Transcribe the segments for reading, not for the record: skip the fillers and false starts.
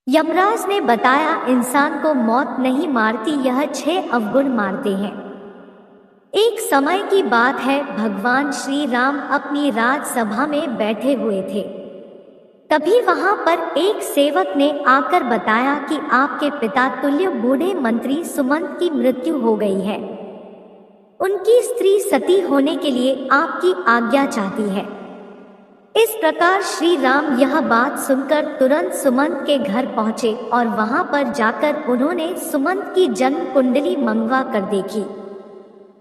यमराज ने बताया, इंसान को मौत नहीं मारती, यह 6 अवगुण मारते हैं। एक समय की बात है, भगवान श्री राम अपनी राजसभा में बैठे हुए थे। तभी वहां पर एक सेवक ने आकर बताया कि आपके पिता तुल्य बूढ़े मंत्री सुमंत की मृत्यु हो गई है। उनकी स्त्री सती होने के लिए आपकी आज्ञा चाहती है। इस प्रकार श्री राम यह बात सुनकर तुरंत सुमंत के घर पहुंचे और वहां पर जाकर उन्होंने सुमंत की जन्म कुंडली मंगवा कर देखी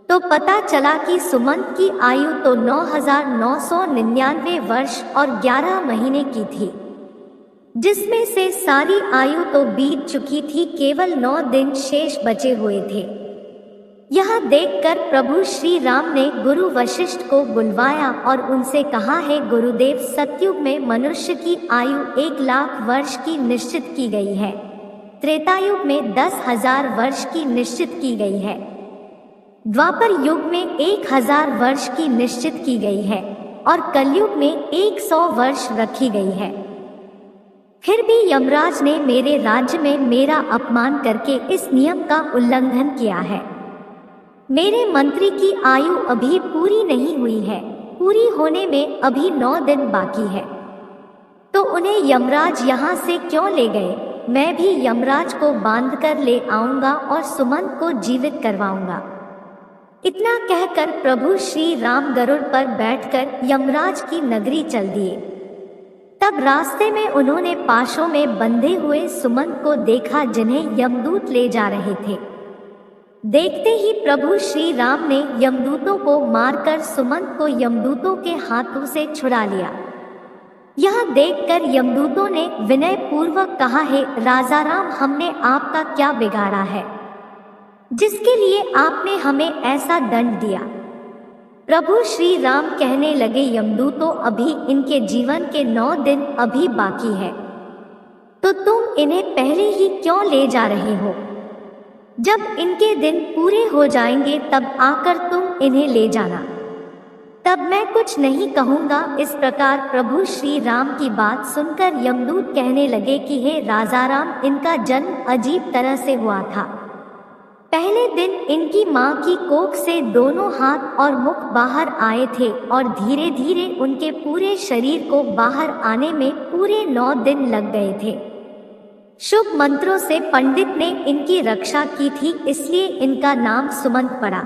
तो पता चला कि सुमंत की आयु तो 9,999 वर्ष और 11 महीने की थी, जिसमें से सारी आयु तो बीत चुकी थी, केवल 9 दिन शेष बचे हुए थे। यह देखकर प्रभु श्री राम ने गुरु वशिष्ठ को बुलवाया और उनसे कहा, है गुरुदेव, सतयुग में मनुष्य की आयु 1,00,000 वर्ष की निश्चित की गई है, त्रेतायुग में 10,000 वर्ष की निश्चित की गई है, द्वापर युग में 1,000 वर्ष की निश्चित की गई है और कलयुग में 100 वर्ष रखी गई है। फिर भी यमराज ने मेरे राज्य में मेरा अपमान करके इस नियम का उल्लंघन किया है। मेरे मंत्री की आयु अभी पूरी नहीं हुई है, पूरी होने में अभी 9 दिन बाकी है, तो उन्हें यमराज यहाँ से क्यों ले गए? मैं भी यमराज को बांध कर ले आऊंगा और सुमंत को जीवित करवाऊंगा। इतना कहकर प्रभु श्री राम गरुड़ पर बैठकर यमराज की नगरी चल दिए। तब रास्ते में उन्होंने पाशों में बंधे हुए सुमंत को देखा, जिन्हें यमदूत ले जा रहे थे। देखते ही प्रभु श्री राम ने यमदूतों को मारकर सुमंत को यमदूतों के हाथों से छुड़ा लिया। यह देखकर यमदूतों ने विनय पूर्वक कहा, है राजाराम, हमने आपका क्या बिगाड़ा है जिसके लिए आपने हमें ऐसा दंड दिया? प्रभु श्री राम कहने लगे, यमदूतों, अभी इनके जीवन के 9 दिन अभी बाकी है, तो तुम इन्हें पहले ही क्यों ले जा रहे हो? जब इनके दिन पूरे हो जाएंगे तब आकर तुम इन्हें ले जाना, तब मैं कुछ नहीं कहूँगा। इस प्रकार प्रभु श्री राम की बात सुनकर यमदूत कहने लगे कि हे राजाराम, इनका जन्म अजीब तरह से हुआ था। पहले दिन इनकी माँ की कोख से दोनों हाथ और मुख बाहर आए थे और धीरे धीरे उनके पूरे शरीर को बाहर आने में पूरे 9 दिन लग गए थे। शुभ मंत्रों से पंडित ने इनकी रक्षा की थी, इसलिए इनका नाम सुमंत पड़ा।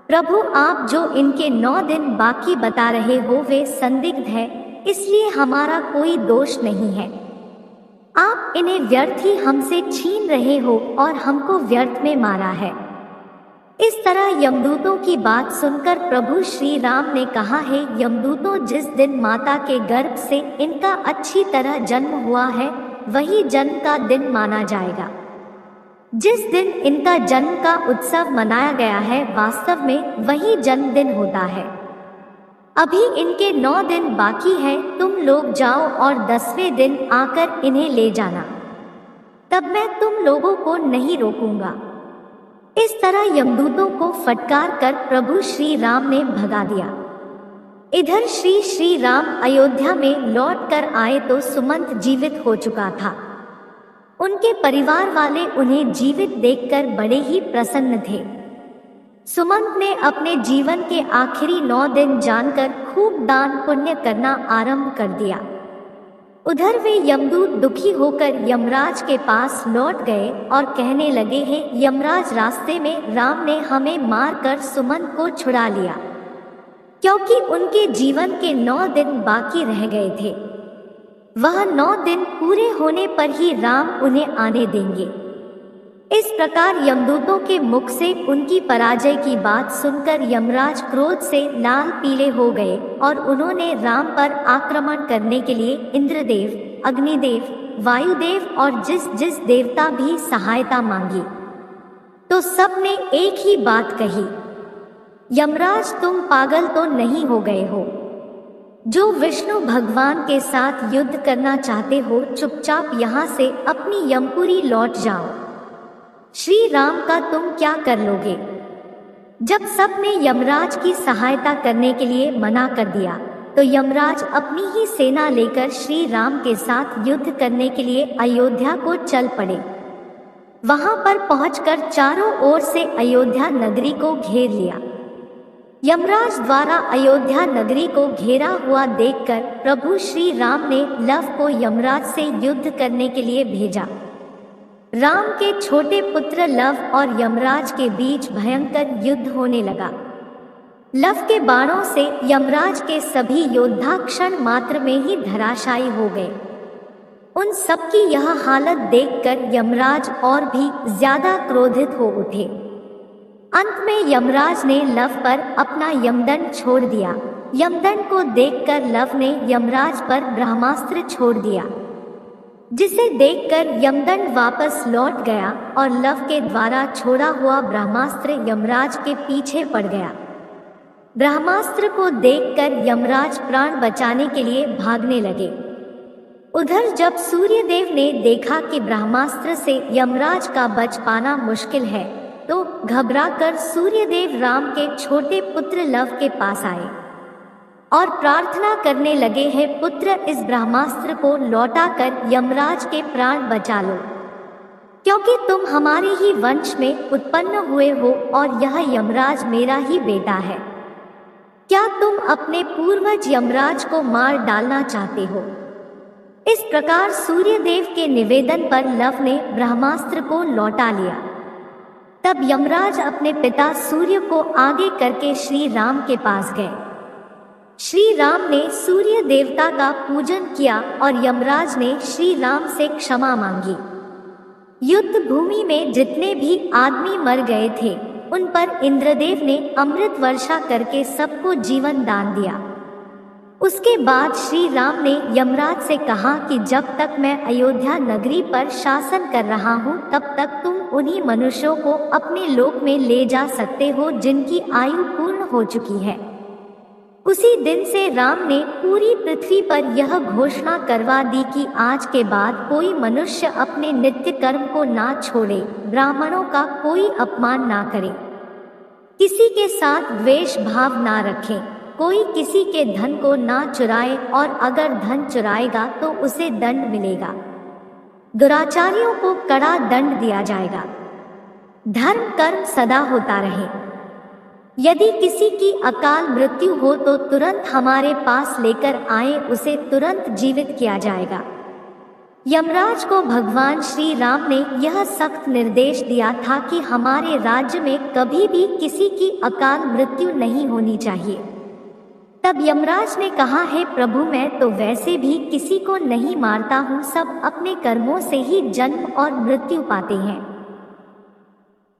प्रभु, आप जो इनके 9 दिन बाकी बता रहे हो वे संदिग्ध है, इसलिए हमारा कोई दोष नहीं है। आप इन्हें व्यर्थ ही हमसे छीन रहे हो और हमको व्यर्थ में मारा है। इस तरह यमदूतों की बात सुनकर प्रभु श्री राम ने कहा, है यमदूतों, जिस दिन माता के गर्भ से इनका अच्छी तरह जन्म हुआ है वही जन्म का दिन माना जाएगा। जिस दिन इनका जन्म का उत्सव मनाया गया है, वास्तव में वही जन्मदिन होता है। अभी इनके 9 दिन बाकी है, तुम लोग जाओ और 10वें दिन आकर इन्हें ले जाना, तब मैं तुम लोगों को नहीं रोकूंगा। इस तरह यमदूतों को फटकार कर प्रभु श्री राम ने भगा दिया। इधर श्री राम अयोध्या में लौट कर आए तो सुमंत जीवित हो चुका था। उनके परिवार वाले उन्हें जीवित देखकर बड़े ही प्रसन्न थे। सुमंत ने अपने जीवन के आखिरी 9 दिन जानकर खूब दान पुण्य करना आरंभ कर दिया। उधर वे यमदूत दुखी होकर यमराज के पास लौट गए और कहने लगे, हैं यमराज, रास्ते में राम ने हमें मारकर सुमंत को छुड़ा लिया, क्योंकि उनके जीवन के 9 दिन बाकी रह गए थे। वह 9 दिन पूरे होने पर ही राम उन्हें आने देंगे। इस प्रकार यमदूतों के मुख से उनकी पराजय की बात सुनकर यमराज क्रोध से लाल पीले हो गए और उन्होंने राम पर आक्रमण करने के लिए इंद्रदेव, अग्निदेव, वायुदेव और जिस जिस देवता भी सहायता मांगी, तो सबने एक ही बात कही, यमराज, तुम पागल तो नहीं हो गए हो? जो विष्णु भगवान के साथ युद्ध करना चाहते हो, चुपचाप यहाँ से अपनी यमपुरी लौट जाओ। श्री राम का तुम क्या कर लोगे? जब सबने यमराज की सहायता करने के लिए मना कर दिया, तो यमराज अपनी ही सेना लेकर श्री राम के साथ युद्ध करने के लिए अयोध्या को चल पड़े। वहां पर पहुंचकर चारों ओर से अयोध्या नगरी को घेर लिया। यमराज द्वारा अयोध्या नगरी को घेरा हुआ देखकर प्रभु श्री राम ने लव को यमराज से युद्ध करने के लिए भेजा। राम के छोटे पुत्र लव और यमराज के बीच भयंकर युद्ध होने लगा। लव के बाणों से यमराज के सभी योद्धा क्षण मात्र में ही धराशायी हो गए। उन सबकी यह हालत देखकर यमराज और भी ज्यादा क्रोधित हो उठे। अंत में यमराज ने लव पर अपना यमदंड छोड़ दिया। यमदंड को देखकर लव ने यमराज पर ब्रह्मास्त्र छोड़ दिया, जिसे देखकर यमदंड वापस लौट गया और लव के द्वारा छोड़ा हुआ ब्रह्मास्त्र यमराज के पीछे पड़ गया। ब्रह्मास्त्र को देखकर यमराज प्राण बचाने के लिए भागने लगे। उधर जब सूर्यदेव ने देखा कि ब्रह्मास्त्र से यमराज का बच पाना मुश्किल है, तो घबराकर सूर्यदेव राम के छोटे पुत्र लव के पास आए और प्रार्थना करने लगे, हे पुत्र, इस ब्रह्मास्त्र को लौटाकर यमराज के प्राण बचा लो, क्योंकि तुम हमारे ही वंश में उत्पन्न हुए हो और यह यमराज मेरा ही बेटा है। क्या तुम अपने पूर्वज यमराज को मार डालना चाहते हो? इस प्रकार सूर्यदेव के निवेदन पर लव ने ब्रह्मास्त्र को लौटा लिया। तब यमराज अपने पिता सूर्य को आगे करके श्री राम के पास गए। श्री राम ने सूर्य देवता का पूजन किया और यमराज ने श्री राम से क्षमा मांगी। युद्ध भूमि में जितने भी आदमी मर गए थे, उन पर इंद्रदेव ने अमृत वर्षा करके सबको जीवन दान दिया। उसके बाद श्री राम ने यमराज से कहा कि जब तक मैं अयोध्या नगरी पर शासन कर रहा हूँ, तब तक तुम उन्हीं मनुष्यों को अपने लोक में ले जा सकते हो जिनकी आयु पूर्ण हो चुकी है। उसी दिन से राम ने पूरी पृथ्वी पर यह घोषणा करवा दी कि आज के बाद कोई मनुष्य अपने नित्य कर्म को ना छोड़े, ब्राह्मणों का कोई अपमान ना करे, किसी के साथ द्वेष भाव ना रखे, कोई किसी के धन को ना चुराए और अगर धन चुराएगा तो उसे दंड मिलेगा। दुराचारियों को कड़ा दंड दिया जाएगा। धर्म कर्म सदा होता रहे। यदि किसी की अकाल मृत्यु हो तो तुरंत हमारे पास लेकर आए, उसे तुरंत जीवित किया जाएगा। यमराज को भगवान श्री राम ने यह सख्त निर्देश दिया था कि हमारे राज्य में कभी भी किसी की अकाल मृत्यु नहीं होनी चाहिए। तब यमराज ने कहा, हे प्रभु, मैं तो वैसे भी किसी को नहीं मारता हूँ, सब अपने कर्मों से ही जन्म और मृत्यु पाते हैं।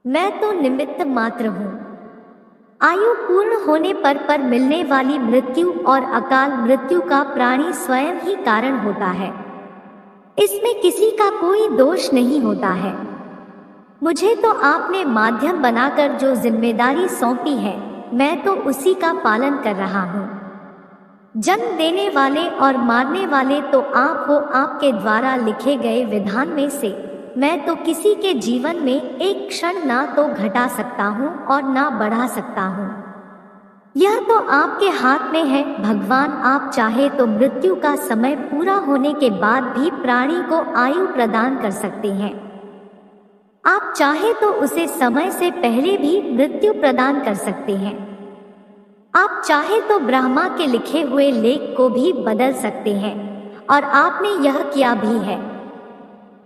मैं तो निमित्त मात्र हूँ। आयु पूर्ण होने पर मिलने वाली मृत्यु और अकाल मृत्यु का प्राणी स्वयं ही कारण होता है। इसमें किसी का कोई दोष नहीं होता है। मुझे तो आपने माध्यम बनाकर जो जिम्मेदारी सौंपी है, मैं तो उसी का पालन कर रहा हूँ। जन्म देने वाले और मारने वाले तो आप हो। आपके द्वारा लिखे गए विधान में से मैं तो किसी के जीवन में एक क्षण ना तो घटा सकता हूँ और ना बढ़ा सकता हूँ। यह तो आपके हाथ में है भगवान। आप चाहे तो मृत्यु का समय पूरा होने के बाद भी प्राणी को आयु प्रदान कर सकते हैं। आप चाहे तो उसे समय से पहले भी मृत्यु प्रदान कर सकते हैं। आप चाहे तो ब्रह्मा के लिखे हुए लेख को भी बदल सकते हैं, और आपने यह किया भी है।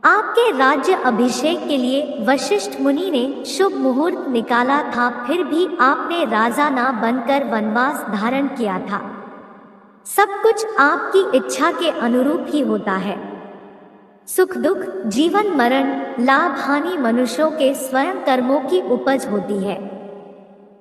आपके राज्य अभिषेक के लिए वशिष्ठ मुनि ने शुभ मुहूर्त निकाला था, फिर भी आपने राजा ना बनकर वनवास धारण किया था। सब कुछ आपकी इच्छा के अनुरूप ही होता है। सुख दुख, जीवन मरण, लाभ हानि मनुष्यों के स्वयं कर्मों की उपज होती है।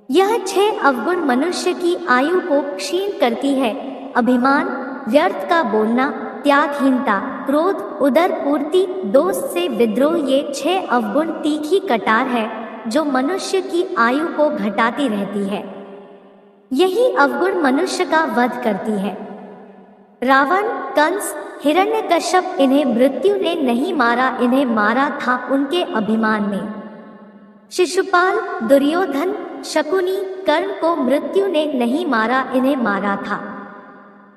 यह 6 अवगुण मनुष्य की आयु को क्षीण करती है। अभिमान, व्यर्थ का बोलना, त्यागहीनता, क्रोध, उदर पूर्ति, दोस्त से विद्रोह, ये 6 अवगुण तीखी कटार है जो मनुष्य की आयु को घटाती रहती है। यही अवगुण मनुष्य का वध करती है। रावण, कंस, हिरण्यकश्यप, इन्हें मृत्यु ने नहीं मारा, इन्हें मारा था उनके अभिमान ने। शिशुपाल, दुर्योधन, शकुनी, कर्ण को मृत्यु ने नहीं मारा, इन्हें मारा था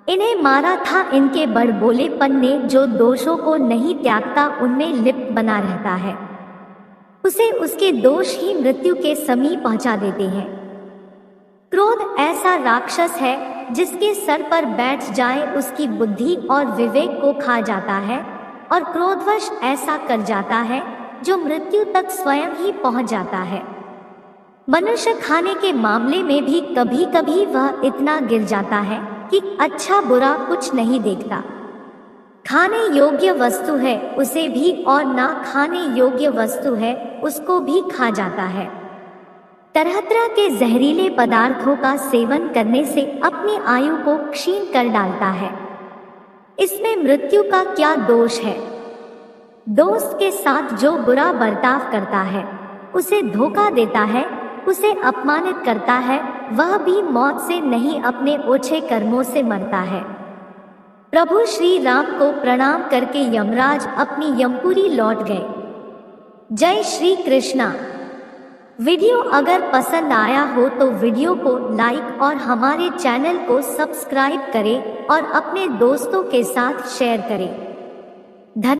इन्हें मारा था इनके बड़बोलेपन ने, जो दोषों को नहीं त्यागता उनमें लिप्त बना रहता है, उसे उसके दोष ही मृत्यु के समीप पहुंचा देते हैं। क्रोध ऐसा राक्षस है जिसके सर पर बैठ जाए उसकी बुद्धि और विवेक को खा जाता है, और क्रोधवश ऐसा कर जाता है जो मृत्यु तक स्वयं ही पहुंच जाता है। मनुष्य खाने के मामले में भी कभी कभी वह इतना गिर जाता है कि अच्छा बुरा कुछ नहीं देखता। खाने योग्य वस्तु है उसे भी, और ना खाने योग्य वस्तु है उसको भी खा जाता है। तरह तरह के जहरीले पदार्थों का सेवन करने से अपनी आयु को क्षीण कर डालता है। इसमें मृत्यु का क्या दोष है? दोस्त के साथ जो बुरा बर्ताव करता है, उसे धोखा देता है, उसे अपमानित करता है, वह भी मौत से नहीं अपने ओछे कर्मों से मरता है। प्रभु श्री राम को प्रणाम करके यमराज अपनी यमपुरी लौट गए। जय श्री कृष्णा। वीडियो अगर पसंद आया हो तो वीडियो को लाइक और हमारे चैनल को सब्सक्राइब करें और अपने दोस्तों के साथ शेयर करें।